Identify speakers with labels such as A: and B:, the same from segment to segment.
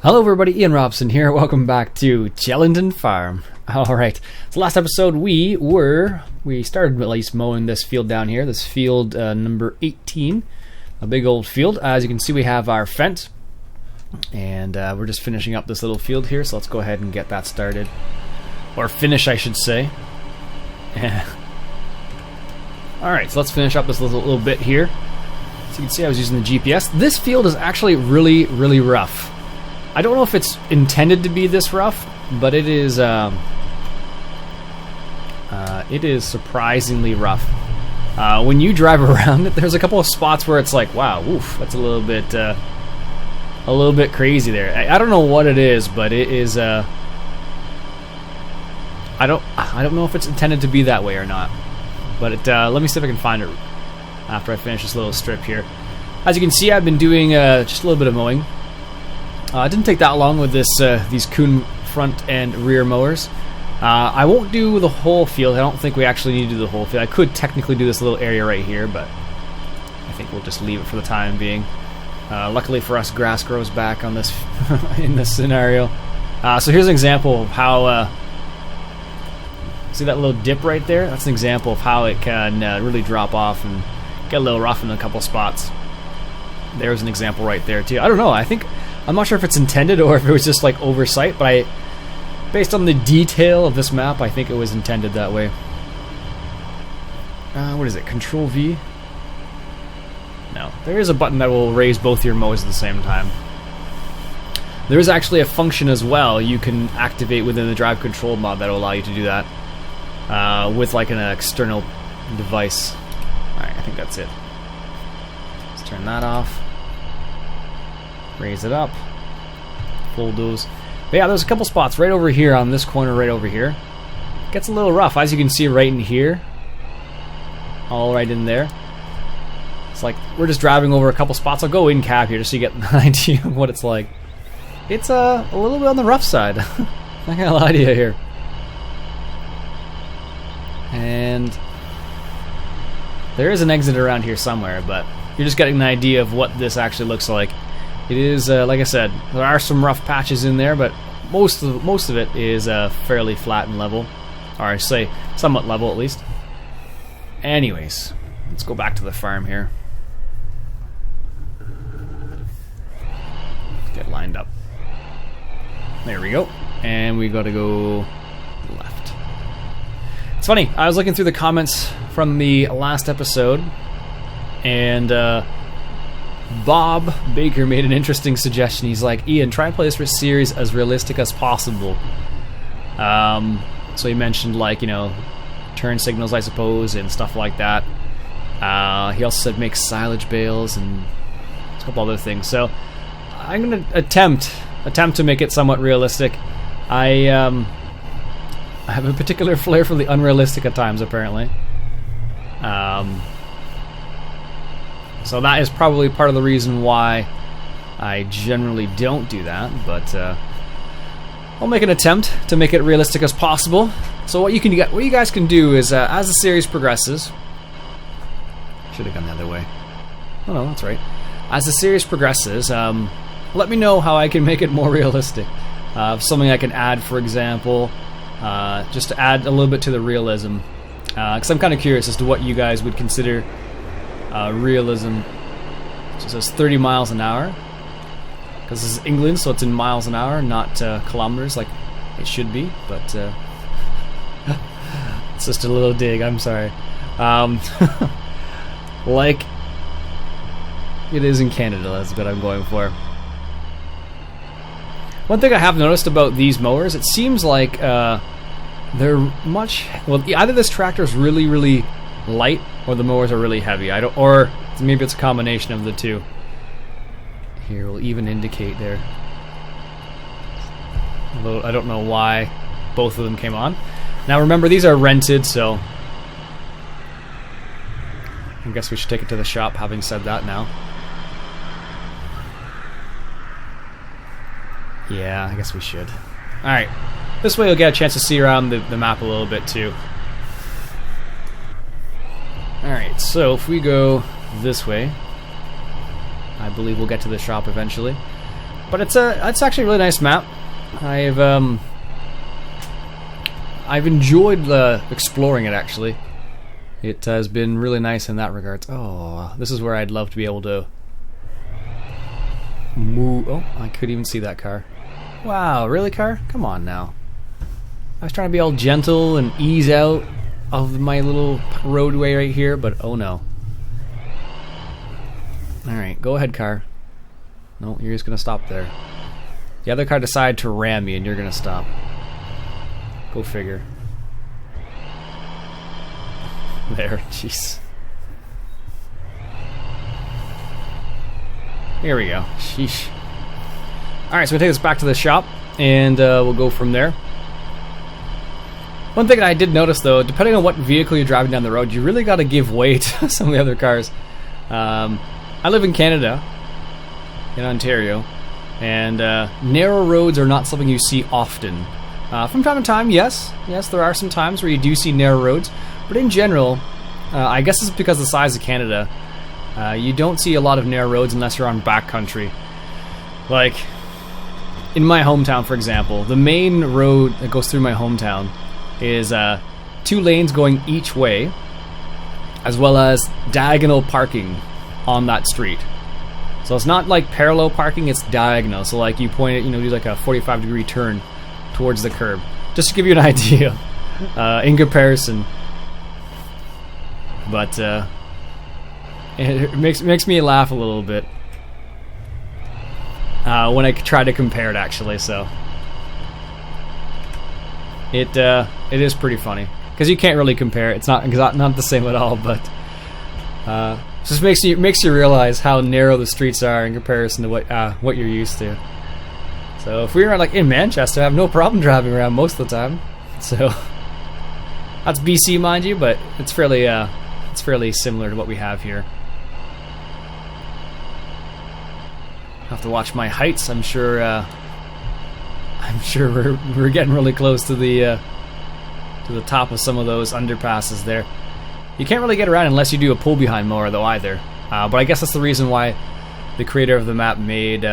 A: Hello everybody, Iain Robson here. Welcome back to Chellington Farm. Alright, so last episode we started at least mowing this field down here, this field number 18, a big old field. As you can see, we have our fence, and we're just finishing up this little field here, so let's go ahead and get that started. Or finish, I should say. Alright, so let's finish up this little bit here. So you can see I was using the GPS. This field is actually really rough. I don't know if it's intended to be this rough, but it is surprisingly rough. When you drive around it, there's a couple of spots where it's like, wow, oof, that's a little bit crazy there. I don't know what it is, but it is. I don't know if it's intended to be that way or not. But let me see if I can find it after I finish this little strip here. As you can see, I've been doing just a little bit of mowing. It didn't take that long with these Kuhn front and rear mowers. I won't do the whole field. I don't think we actually need to do the whole field. I could technically do this little area right here, but I think we'll just leave it for the time being. Luckily for us, grass grows back on this in this scenario. So here's an example of how. See that little dip right there? That's an example of how it can really drop off and get a little rough in a couple spots. There's an example right there too. I don't know. I'm not sure if it's intended or if it was just like oversight, but based on the detail of this map, I think it was intended that way. What is it? Control V? No. There is a button that will raise both your mows at the same time. There is actually a function as well you can activate within the drive control mod that will allow you to do that with like an external device. Alright, I think that's it. Let's turn that off. Raise it up. Fold those. But yeah, there's a couple spots right over here on this corner right over here. Gets a little rough, as you can see right in here. All right in there. It's like we're just driving over a couple spots. I'll go in cab here just so you get an idea of what it's like. It's a little bit on the rough side. Not gonna lie to you here. And there is an exit around here somewhere, but you're just getting an idea of what this actually looks like. It is, like I said, there are some rough patches in there, but most of it is fairly flat and level, or I say somewhat level at least. Anyways, let's go back to the farm here. Get lined up. There we go, and we got to go left. It's funny. I was looking through the comments from the last episode, and Bob Baker made an interesting suggestion. He's like, Iain, try and play this series as realistic as possible. So he mentioned, like, you know, turn signals, I suppose, and stuff like that. He also said make silage bales and a couple other things. So I'm going to attempt to make it somewhat realistic. I have a particular flair for the unrealistic at times, apparently. So that is probably part of the reason why I generally don't do that, but I'll make an attempt to make it realistic as possible. So what you guys can do is, as the series progresses, should have gone the other way. Oh no, that's right. As the series progresses, let me know how I can make it more realistic. Something I can add, for example, just to add a little bit to the realism, because I'm kind of curious as to what you guys would consider realism. So it says 30 miles an hour, because this is England, so it's in miles an hour, not kilometers like it should be, but it's just a little dig, I'm sorry. Like it is in Canada, that's what I'm going for. One thing I have noticed about these mowers, it seems like they're either this tractor is really light, or the mowers are really heavy. Or maybe it's a combination of the two. Here, we'll even indicate there. Although I don't know why both of them came on. Now remember, these are rented, so I guess we should take it to the shop, having said that now. Yeah, I guess we should. Alright, this way you'll get a chance to see around the map a little bit too. Alright, so if we go this way, I believe we'll get to the shop eventually. But it's actually a really nice map. I've enjoyed exploring it, actually. It has been really nice in that regard. Oh, this is where I'd love to be able to move. Oh, I couldn't even see that car. Wow, really, car? Come on now. I was trying to be all gentle and ease out of my little roadway right here, but oh no. Alright, go ahead, car. No, you're just gonna stop there. The other car decided to ram me and you're gonna stop. Go figure. There, jeez. Here we go. Sheesh. Alright, so we'll take this back to the shop and we'll go from there. One thing I did notice, though, depending on what vehicle you're driving down the road, you really got to give way to some of the other cars. I live in Canada, in Ontario, and narrow roads are not something you see often. From time to time, yes, there are some times where you do see narrow roads, but in general, I guess it's because of the size of Canada, you don't see a lot of narrow roads unless you're on backcountry. Like, in my hometown, for example, the main road that goes through my hometown is 2 lanes going each way, as well as diagonal parking on that street. So it's not like parallel parking, it's diagonal. So like you point it, do like a 45-degree turn towards the curb. Just to give you an idea in comparison. But it makes me laugh a little bit when I try to compare it, actually. So it is pretty funny because you can't really compare. It's not the same at all, but just makes you realize how narrow the streets are in comparison to what you're used to. So if we were like in Manchester, I have no problem driving around most of the time. So that's BC, mind you, but it's fairly similar to what we have here. I have to watch my heights. I'm sure we're getting really close to the top of some of those underpasses there. You can't really get around unless you do a pull behind mower, though, either. But I guess that's the reason why the creator of the map made.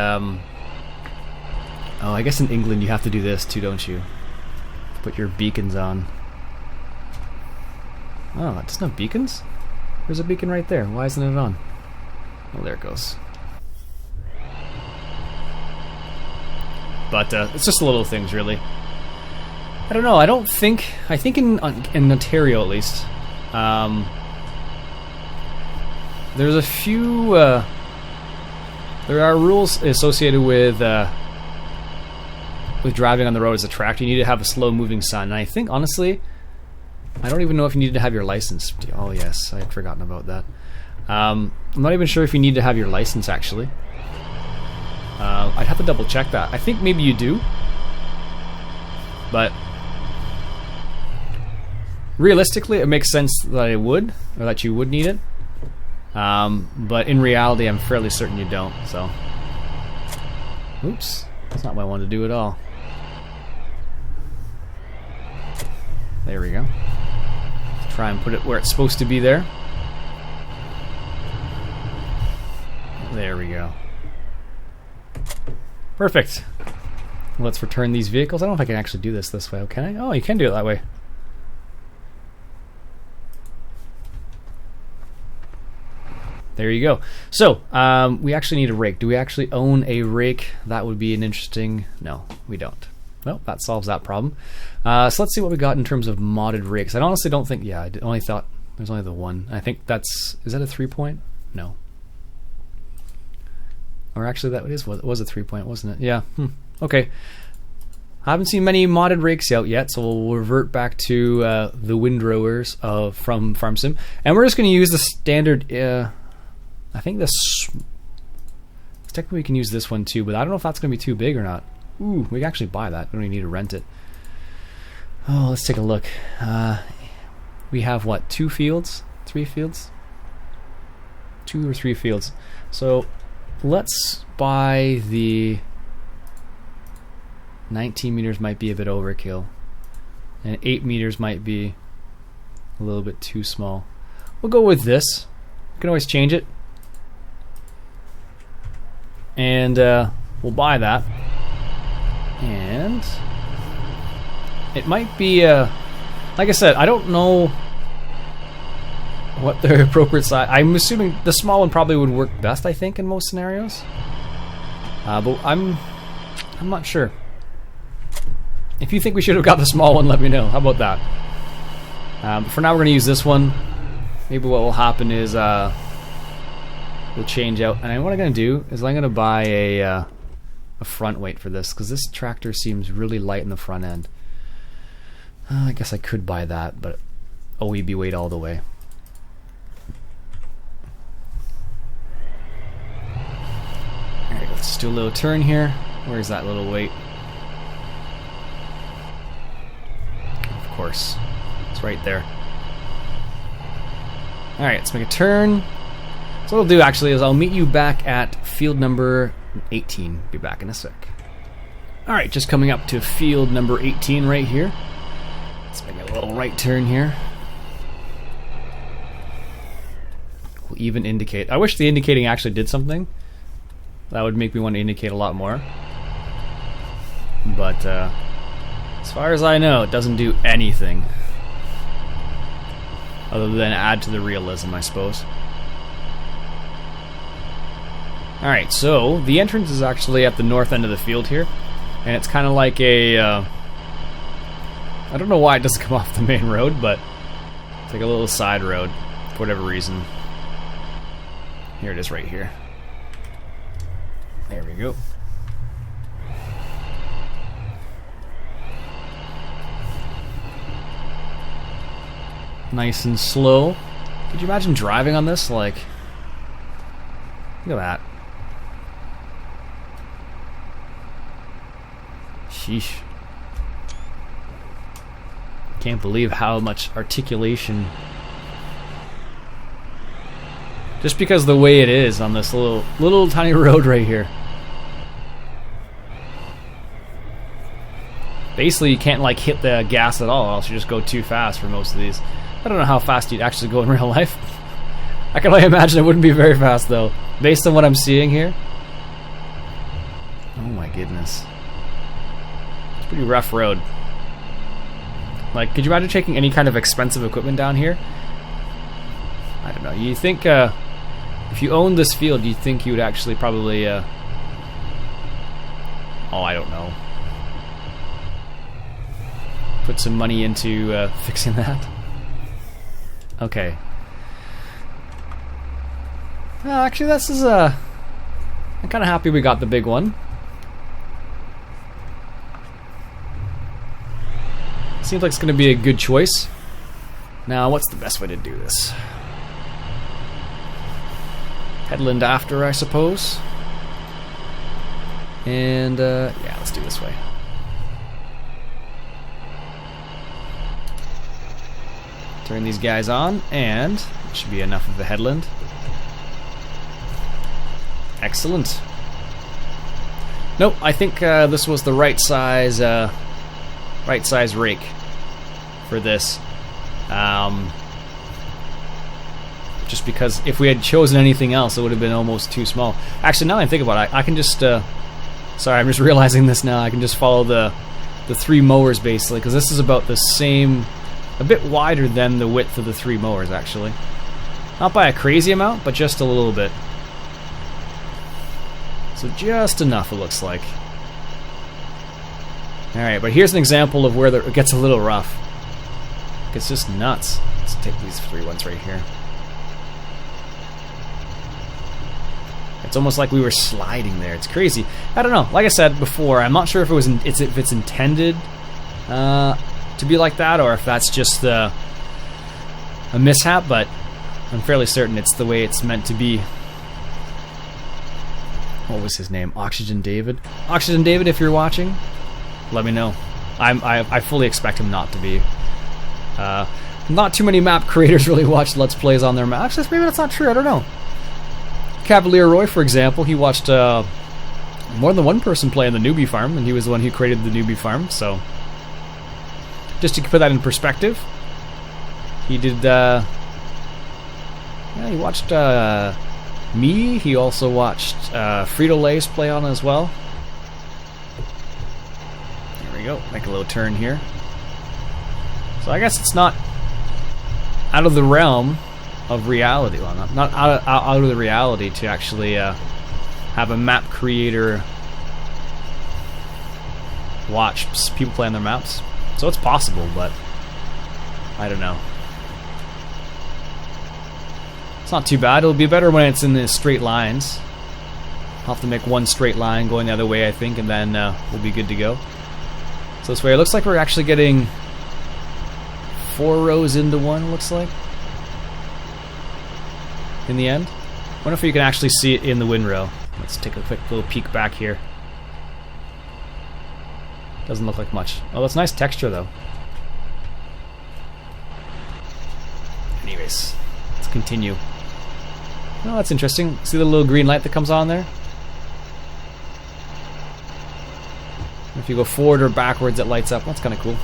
A: I guess in England you have to do this too, don't you? Put your beacons on. Oh, it doesn't have beacons? There's a beacon right there. Why isn't it on? Oh, there it goes. But it's just little things, really. I don't know. I think in Ontario, at least, there's a few. There are rules associated with driving on the road as a tractor. You need to have a slow-moving sign. And I think, honestly, I don't even know if you need to have your license. Oh yes, I had forgotten about that. I'm not even sure if you need to have your license, actually. I'd have to double check that. I think maybe you do, but realistically it makes sense that I would, or that you would need it, but in reality I'm fairly certain you don't. So oops, that's not what I wanted to do at all. There we go. Let's try and put it where it's supposed to be there. There we go. Perfect. Let's return these vehicles. I don't know if I can actually do this way. Can I? Oh, you can do it that way. There you go. So, we actually need a rake. Do we actually own a rake? That would be an interesting... No, we don't. Well, that solves that problem. So let's see what we got in terms of modded rakes. I honestly don't think... Yeah, I only thought there's only the one. I think that's... Is that a 3-point? No. Or actually, that was a 3-point, wasn't it? Yeah. Okay. I haven't seen many modded rakes out yet, so we'll revert back to the windrowers from Farm Sim. And we're just going to use the standard... I think this... Technically, we can use this one too, but I don't know if that's going to be too big or not. Ooh, we can actually buy that. We don't even need to rent it. Oh, let's take a look. We have, what, 2 fields? 3 fields? 2 or 3 fields. So... Let's buy the 19 meters might be a bit overkill, and 8 meters might be a little bit too small. We'll go with this. You can always change it. And we'll buy that. And it might be, like I said, I don't know what the appropriate size. I'm assuming the small one probably would work best, I think, in most scenarios. But I'm not sure. If you think we should have got the small one, let me know. How about that? But for now, we're going to use this one. Maybe what will happen is we'll change out. And what I'm going to do is I'm going to buy a front weight for this, because this tractor seems really light in the front end. I guess I could buy that, but OEB weight all the way. Alright, let's do a little turn here. Where's that little weight? Of course. It's right there. Alright, let's make a turn. So what I'll do actually is I'll meet you back at field number 18. Be back in a sec. Alright, just coming up to field number 18 right here. Let's make a little right turn here. We'll even indicate. I wish the indicating actually did something. That would make me want to indicate a lot more. But as far as I know, it doesn't do anything. Other than add to the realism, I suppose. Alright, so the entrance is actually at the north end of the field here. And it's kind of like a... I don't know why it doesn't come off the main road, but it's like a little side road for whatever reason. Here it is right here. There we go. Nice and slow. Could you imagine driving on this? Like, look at that. Sheesh. Can't believe how much articulation. Just because the way it is on this little tiny road right here. Basically, you can't like hit the gas at all, or else you just go too fast for most of these. I don't know how fast you'd actually go in real life. I can only imagine it wouldn't be very fast though, based on what I'm seeing here. Oh my goodness. It's a pretty rough road. Like, could you imagine taking any kind of expensive equipment down here? I don't know. You think if you owned this field, you'd think you would actually probably oh, I don't know. Put some money into fixing that. Okay. Well, actually, this is I'm kind of happy we got the big one. Seems like it's going to be a good choice. Now, what's the best way to do this? Headland after, I suppose. And yeah, let's do this way. Turn these guys on, and it should be enough of the headland. Excellent. Nope, I think this was the right size rake for this. Just because if we had chosen anything else, it would have been almost too small. Actually, now that I think about it, I can just... sorry, I'm just realizing this now. I can just follow the three mowers, basically, because this is about the same... a bit wider than the width of the three mowers, actually. Not by a crazy amount, but just a little bit. So just enough, it looks like. Alright, but here's an example of where it gets a little rough. It's just nuts. Let's take these three ones right here. It's almost like we were sliding there. It's crazy. I don't know. Like I said before, I'm not sure if it's intended to be like that, or if that's just a mishap, but I'm fairly certain it's the way it's meant to be. What was his name? Oxygen David? Oxygen David, if you're watching, let me know. I fully expect him not to be. Not too many map creators really watch Let's Plays on their maps. Maybe that's not true, I don't know. Cavalier Roy, for example, he watched more than one person play on the newbie farm, and he was the one who created the newbie farm, so... just to put that in perspective, he did, yeah, he watched me, he also watched Frito-Lay's play on as well. we go. Make a little turn here. So I guess it's not out of the realm of reality. Well, not out of the reality to actually have a map creator watch people play on their maps. So it's possible, but I don't know. It's not too bad. It'll be better when it's in the straight lines. I'll have to make one straight line going the other way, I think, and then we'll be good to go. So this way, it looks like we're actually getting 4 rows into one, looks like, in the end. I wonder if you can actually see it in the windrow. Let's take a quick little peek back here. Doesn't look like much. Oh, that's nice texture, though. Anyways, let's continue. Oh, that's interesting. See the little green light that comes on there? If you go forward or backwards, it lights up. That's kind of cool.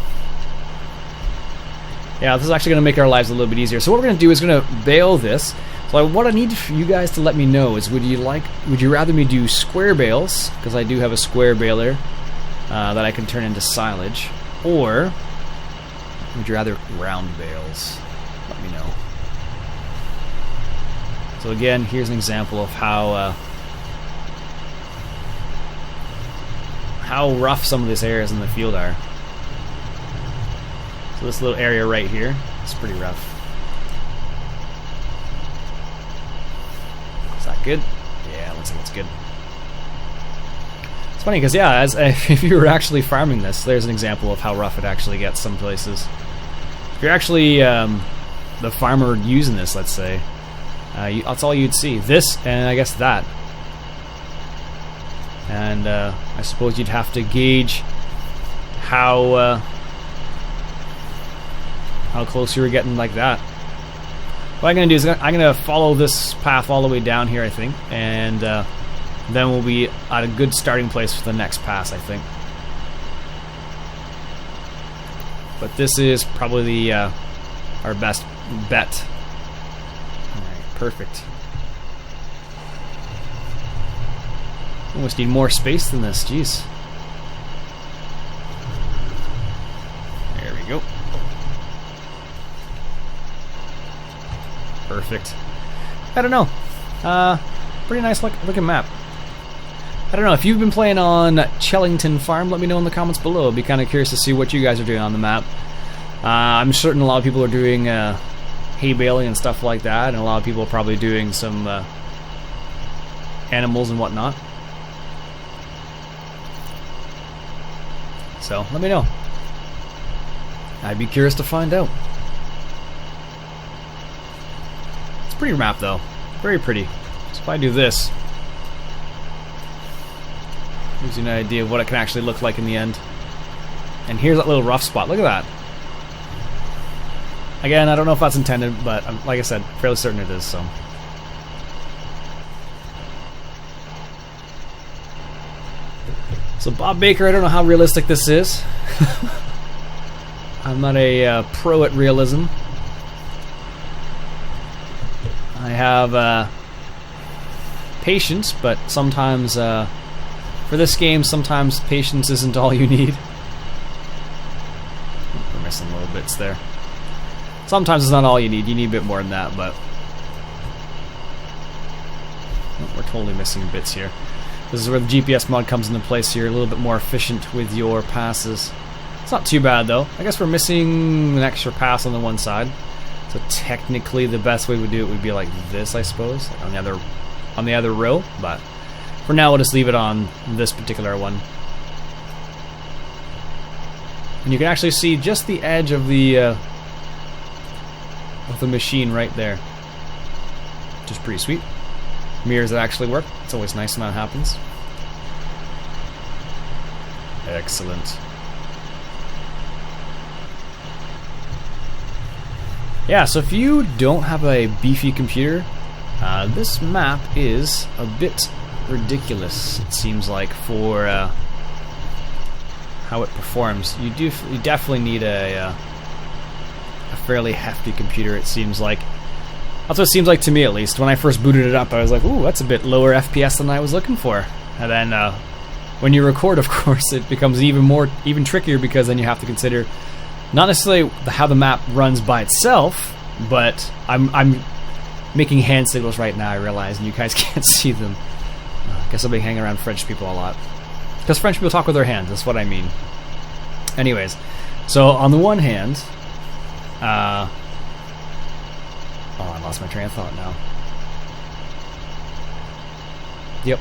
A: Yeah, this is actually going to make our lives a little bit easier. So what we're going to do is going to bail this. So what I need for you guys to let me know is, would you rather me do square bales, because I do have a square baler that I can turn into silage, or would you rather round bales? Let me know. So again, here's an example of how rough some of these areas in the field are. So this little area right here is pretty rough. Is that good? Yeah, looks like it's good. It's funny because, yeah, if you were actually farming this, there's an example of how rough it actually gets some places. If you're actually the farmer using this, let's say, that's all you'd see. This, and I guess that. And I suppose you'd have to gauge how close you were getting like that. What I'm going to do is I'm going to follow this path all the way down here, I think, and then we'll be at a good starting place for the next pass, I think. But this is probably our best bet. Alright, perfect. Almost need more space than this, jeez. There we go. Perfect. I don't know. Pretty nice looking map. I don't know, if you've been playing on Chellington Farm, let me know in the comments below. I'd be kind of curious to see what you guys are doing on the map. I'm certain a lot of people are doing hay baling and stuff like that, and a lot of people are probably doing some animals and whatnot. So, let me know. I'd be curious to find out. It's a pretty map, though. Very pretty. So if I do this, gives you an idea of what it can actually look like in the end. And here's that little rough spot. Look at that. Again, I don't know if that's intended, but like I said, fairly certain it is, so. So Bob Baker, I don't know how realistic this is. I'm not a pro at realism. I have patience, but sometimes for this game, sometimes patience isn't all you need. We're missing little bits there. Sometimes it's not all you need. You need a bit more than that, but we're totally missing bits here. This is where the GPS mod comes into place here, a little bit more efficient with your passes. It's not too bad though. I guess we're missing an extra pass on the one side. So technically the best way we do it would be like this, I suppose, like on the other row, but for now we'll just leave it on this particular one. And you can actually see just the edge of the machine right there. Which is pretty sweet. Mirrors that actually work. It's always nice when that happens. Excellent. Yeah, so if you don't have a beefy computer, this map is a bit ridiculous, it seems like, for how it performs. You definitely need a fairly hefty computer, it seems like. That's what it seems like to me, at least. When I first booted it up, I was like, ooh, that's a bit lower FPS than I was looking for. And then when you record, of course, it becomes even trickier, because then you have to consider not necessarily how the map runs by itself, but I'm making hand signals right now, I realize, and you guys can't see them. I guess I'll be hanging around French people a lot, because French people talk with their hands, that's what I mean. Anyways, so on the one hand, oh, I lost my train of thought now. Yep,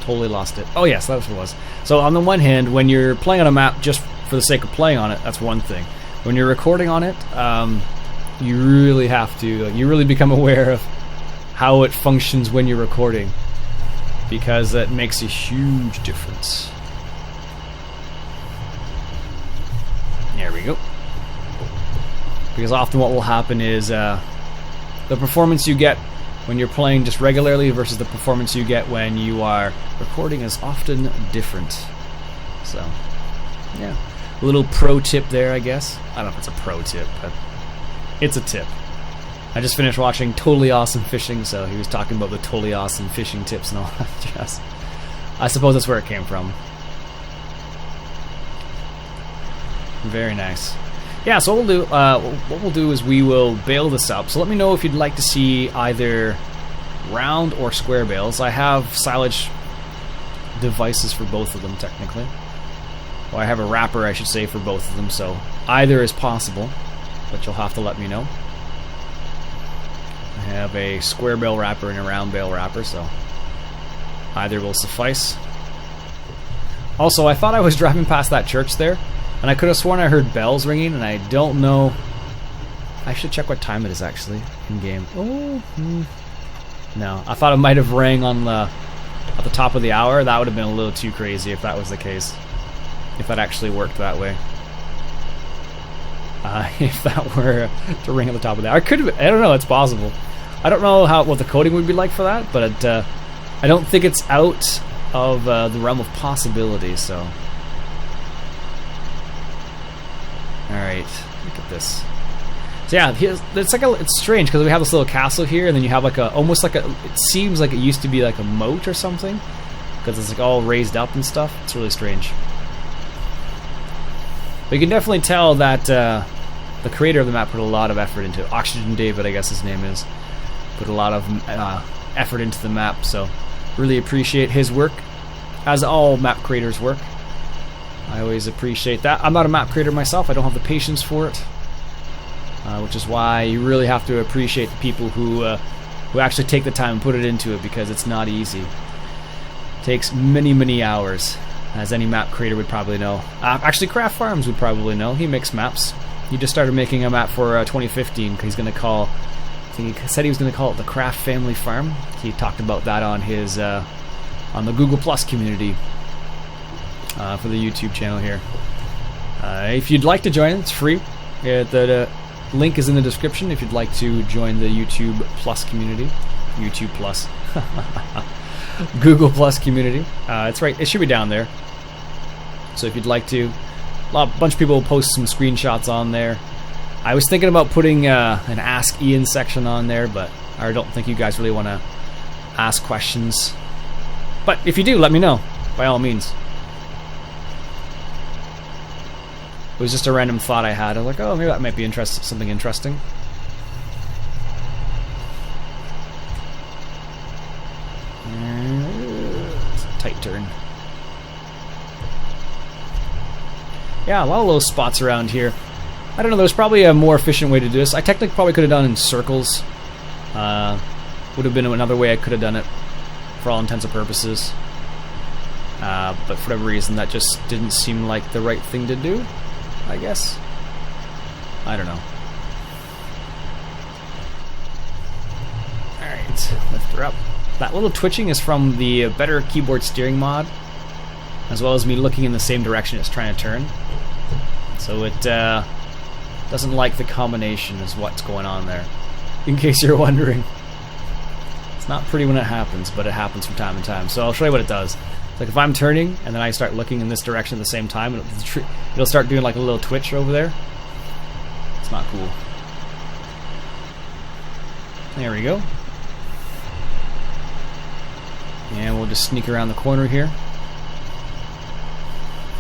A: totally lost it. Oh yes, that's what it was. So on the one hand, when you're playing on a map just for the sake of playing on it, that's one thing. When you're recording on it, you really have to, you really become aware of how it functions when you're recording, because that makes a huge difference. There we go. Because often what will happen is the performance you get when you're playing just regularly versus the performance you get when you are recording is often different. So, yeah. A little pro tip there, I guess. I don't know if it's a pro tip, but it's a tip. I just finished watching Totally Awesome Fishing, so he was talking about the totally awesome fishing tips and all that jazz. I suppose that's where it came from. Very nice. Yeah, so what we'll do is we will bail this up. So let me know if you'd like to see either round or square bales. I have silage devices for both of them, technically. Well, I have a wrapper, I should say, for both of them, so either is possible, but you'll have to let me know. I have a square bale wrapper and a round bale wrapper, so either will suffice. Also, I thought I was driving past that church there, and I could have sworn I heard bells ringing, and I don't know. I should check what time it is, actually, in-game. Oh, no. I thought it might have rang on at the top of the hour. That would have been a little too crazy if that was the case. If that actually worked that way. If that were to ring at the top of the hour. I don't know, it's possible. I don't know what the coding would be like for that, but I don't think it's out of the realm of possibility, so... Alright, look at this. So yeah, it's strange because we have this little castle here, and then you have like it seems like it used to be like a moat or something, because it's like all raised up and stuff. It's really strange. But you can definitely tell that the creator of the map put a lot of effort into it. Oxygen David, I guess his name is, put a lot of effort into the map, so really appreciate his work, as all map creators work. I always appreciate that. I'm not a map creator myself. I don't have the patience for it, which is why you really have to appreciate the people who actually take the time and put it into it, because it's not easy. It takes many, many hours, as any map creator would probably know. Actually, Craft Farms would probably know. He makes maps. He just started making a map for 2015, because he's going to call... I think he said he was going to call it the Craft Family Farm. He talked about that on his on the Google Plus community. For the YouTube channel here. If you'd like to join, it's free. The link is in the description if you'd like to join the YouTube Plus community. YouTube Plus. Google Plus community. It's right. It should be down there. So if you'd like to, a bunch of people post some screenshots on there. I was thinking about putting an Ask Iain section on there, but I don't think you guys really want to ask questions. But if you do, let me know, by all means. It was just a random thought I had. I was like, oh, maybe that might be something interesting. It's a tight turn. Yeah, a lot of low spots around here. I don't know, there's probably a more efficient way to do this. I technically probably could have done it in circles. Would have been another way I could have done it, for all intents and purposes. But for whatever reason, that just didn't seem like the right thing to do, I guess. I don't know. Alright, lift her up. That little twitching is from the better keyboard steering mod, as well as me looking in the same direction it's trying to turn. So it doesn't like the combination is what's going on there, in case you're wondering. It's not pretty when it happens, but it happens from time to time. So I'll show you what it does. Like if I'm turning and then I start looking in this direction at the same time, it'll start doing like a little twitch over there. It's not cool. There we go. And we'll just sneak around the corner here.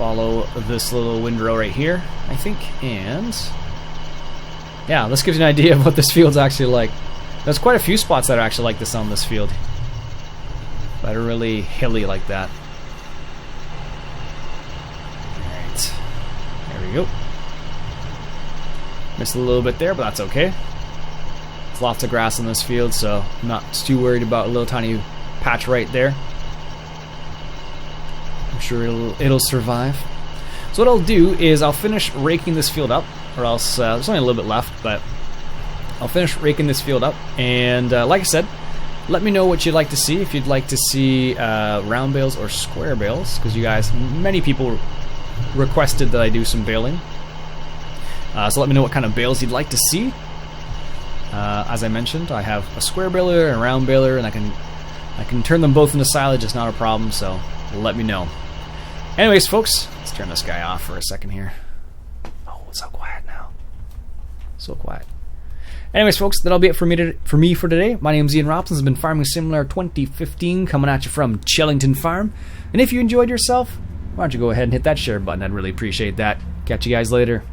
A: follow this little windrow right here, I think, and yeah, this gives you an idea of what this field's actually like. There's quite a few spots that are actually like this on this field, that are really hilly like that. Alright, there we go. Missed a little bit there, but that's okay. There's lots of grass in this field, so I'm not too worried about a little tiny patch right there. I'm sure it'll survive. So what I'll do is I'll finish raking this field up, or else there's only a little bit left, but I'll finish raking this field up, and like I said, let me know what you'd like to see, if you'd like to see round bales or square bales, because you guys, many people requested that I do some baling. So let me know what kind of bales you'd like to see. As I mentioned, I have a square baler and a round baler, and I can turn them both into silage. It's not a problem, so let me know. Anyways, folks, let's turn this guy off for a second here. Oh, it's so quiet now. So quiet. Anyways, folks, that'll be it for me for today. My name's Iain Robson. Has been Farming Simulator 2015, coming at you from Chellington Farm. And if you enjoyed yourself, why don't you go ahead and hit that share button? I'd really appreciate that. Catch you guys later.